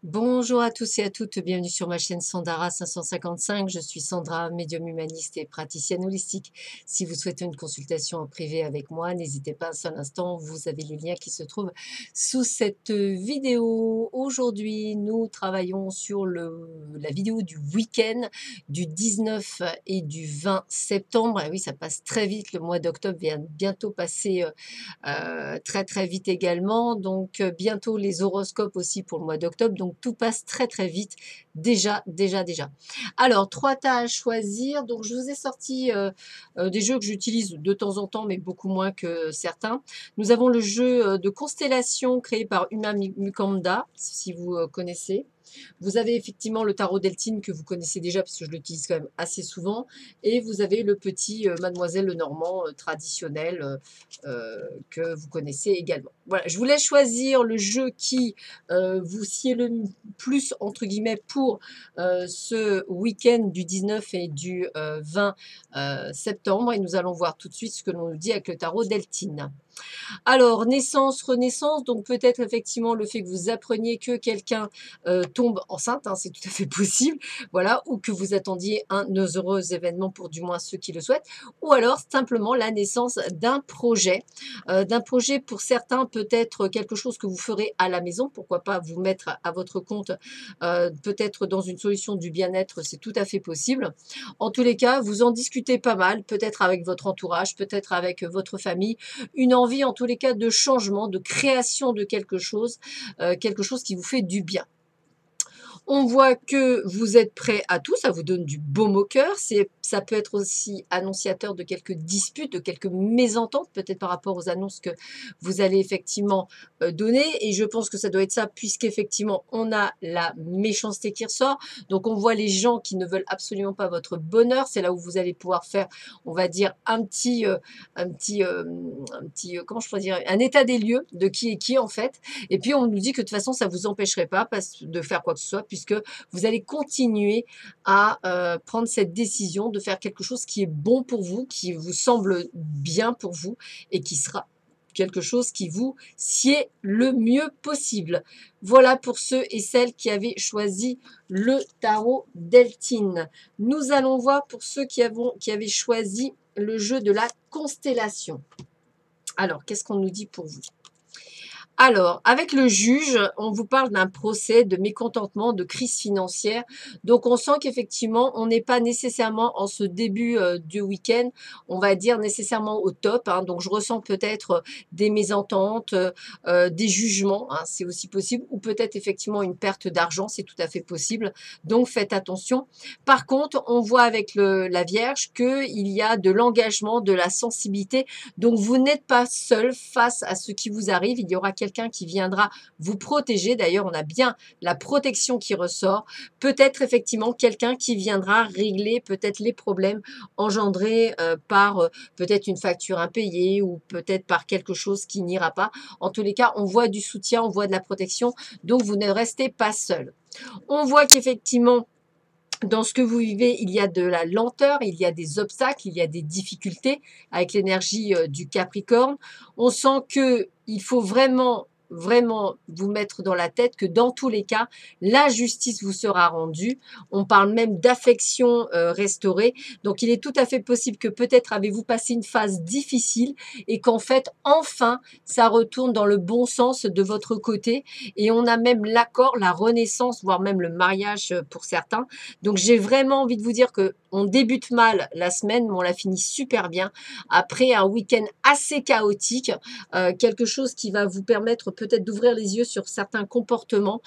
Bonjour à tous et à toutes, bienvenue sur ma chaîne Sandara 555. Je suis Sandra, médium humaniste et praticienne holistique. Si vous souhaitez une consultation en privé avec moi, n'hésitez pas un seul instant, vous avez les liens qui se trouvent sous cette vidéo. Aujourd'hui, nous travaillons sur la vidéo du week-end du 19 et du 20 septembre. Et oui, ça passe très vite, le mois d'octobre vient bientôt passer très très vite également. Donc bientôt les horoscopes aussi pour le mois d'octobre. Donc tout passe très très vite déjà. Alors 3 tas à choisir. Donc je vous ai sorti des jeux que j'utilise de temps en temps, mais beaucoup moins que certains. Nous avons le jeu de constellation créé par Uma Mukanda, si vous connaissez. Vous avez effectivement le tarot Deltine que vous connaissez déjà parce que je l'utilise quand même assez souvent. Et vous avez le petit Mademoiselle Lenormand traditionnel que vous connaissez également. Voilà, je vous laisse choisir le jeu qui vous sied le plus, entre guillemets, pour ce week-end du 19 et du 20 septembre. Et nous allons voir tout de suite ce que l'on nous dit avec le tarot Deltine. Alors, naissance, renaissance, donc peut-être effectivement le fait que vous appreniez que quelqu'un tombe enceinte, hein, c'est tout à fait possible, voilà, ou que vous attendiez un heureux événement pour du moins ceux qui le souhaitent, ou alors simplement la naissance d'un projet pour certains peut-être quelque chose que vous ferez à la maison, pourquoi pas vous mettre à votre compte, peut-être dans une solution du bien-être, c'est tout à fait possible. En tous les cas, vous en discutez pas mal, peut-être avec votre entourage, peut-être avec votre famille, une envie en tous les cas de changement, de création de quelque chose qui vous fait du bien. On voit que vous êtes prêt à tout, ça vous donne du baume au cœur. Ça peut être aussi annonciateur de quelques disputes, de quelques mésententes, peut-être par rapport aux annonces que vous allez effectivement donner. Et je pense que ça doit être ça, puisqu'effectivement, on a la méchanceté qui ressort. Donc, on voit les gens qui ne veulent absolument pas votre bonheur. C'est là où vous allez pouvoir faire, on va dire, comment je pourrais dire, un état des lieux de qui est qui, en fait. Et puis, on nous dit que de toute façon, ça ne vous empêcherait pas de faire quoi que ce soit, puisque vous allez continuer à prendre cette décision de faire quelque chose qui est bon pour vous, qui vous semble bien pour vous et qui sera quelque chose qui vous sied le mieux possible. Voilà pour ceux et celles qui avaient choisi le tarot Deltine. Nous allons voir pour ceux qui avaient choisi le jeu de la constellation. Alors, qu'est-ce qu'on nous dit pour vous? Alors, avec le juge, on vous parle d'un procès, de mécontentement, de crise financière. Donc, on sent qu'effectivement, on n'est pas nécessairement en ce début du week-end, on va dire nécessairement au top, hein. Donc, je ressens peut-être des mésententes, des jugements, hein, c'est aussi possible, ou peut-être effectivement une perte d'argent, c'est tout à fait possible. Donc, faites attention. Par contre, on voit avec la Vierge qu'il y a de l'engagement, de la sensibilité. Donc, vous n'êtes pas seul face à ce qui vous arrive. Il y aura quelqu'un qui viendra vous protéger. D'ailleurs, on a bien la protection qui ressort. Peut-être effectivement quelqu'un qui viendra régler peut-être les problèmes engendrés par peut-être une facture impayée ou peut-être par quelque chose qui n'ira pas. En tous les cas, on voit du soutien, on voit de la protection. Donc, vous ne restez pas seul. On voit qu'effectivement, dans ce que vous vivez, il y a de la lenteur, il y a des obstacles, il y a des difficultés avec l'énergie du Capricorne. On sent que il faut vraiment vous mettre dans la tête que dans tous les cas, la justice vous sera rendue. On parle même d'affection restaurée. Donc, il est tout à fait possible que peut-être avez-vous passé une phase difficile et qu'en fait, enfin, ça retourne dans le bon sens de votre côté. Et on a même l'accord, la renaissance, voire même le mariage pour certains. Donc, j'ai vraiment envie de vous dire que on débute mal la semaine, mais on la finit super bien. Après un week-end assez chaotique, quelque chose qui va vous permettre peut-être d'ouvrir les yeux sur certains comportements,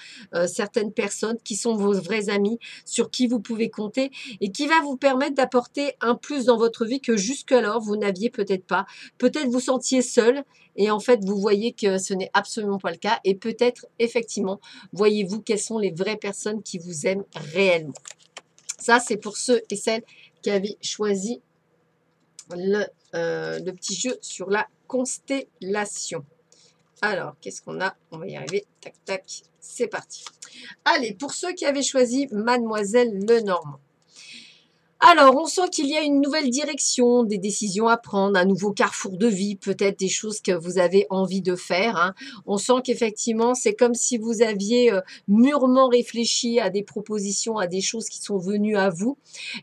certaines personnes qui sont vos vrais amis, sur qui vous pouvez compter et qui va vous permettre d'apporter un plus dans votre vie que jusqu'alors vous n'aviez peut-être pas. Peut-être vous sentiez seul et en fait vous voyez que ce n'est absolument pas le cas et peut-être effectivement voyez-vous quelles sont les vraies personnes qui vous aiment réellement. Ça, c'est pour ceux et celles qui avaient choisi le petit jeu sur la constellation. Alors, qu'est-ce qu'on a? On va y arriver. Tac, tac. C'est parti. Allez, pour ceux qui avaient choisi Mademoiselle Lenormand. Alors, on sent qu'il y a une nouvelle direction, des décisions à prendre, un nouveau carrefour de vie, peut-être des choses que vous avez envie de faire, hein. On sent qu'effectivement, c'est comme si vous aviez mûrement réfléchi à des propositions, à des choses qui sont venues à vous.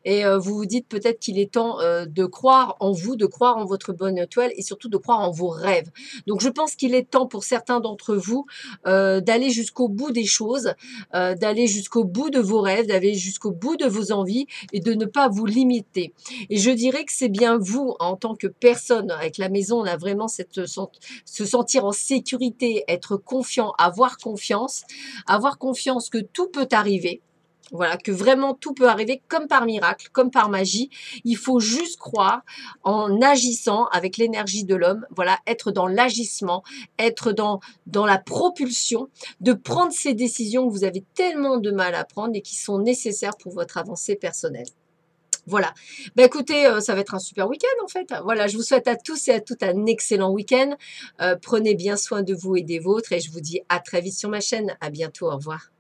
Et vous vous dites peut-être qu'il est temps de croire en vous, de croire en votre bonne étoile et surtout de croire en vos rêves. Donc, je pense qu'il est temps pour certains d'entre vous d'aller jusqu'au bout des choses, d'aller jusqu'au bout de vos rêves, d'aller jusqu'au bout de vos envies et de ne pas vous limiter. Et je dirais que c'est bien vous, en tant que personne, avec la maison, on a vraiment se sentir en sécurité, être confiant, avoir confiance que tout peut arriver. Voilà, que vraiment tout peut arriver comme par miracle, comme par magie. Il faut juste croire en agissant avec l'énergie de l'homme. Voilà, être dans l'agissement, être dans la propulsion, de prendre ces décisions que vous avez tellement de mal à prendre et qui sont nécessaires pour votre avancée personnelle. Voilà. Bah, écoutez, ça va être un super week-end en fait. Voilà, je vous souhaite à tous et à toutes un excellent week-end. Prenez bien soin de vous et des vôtres et je vous dis à très vite sur ma chaîne. À bientôt, au revoir.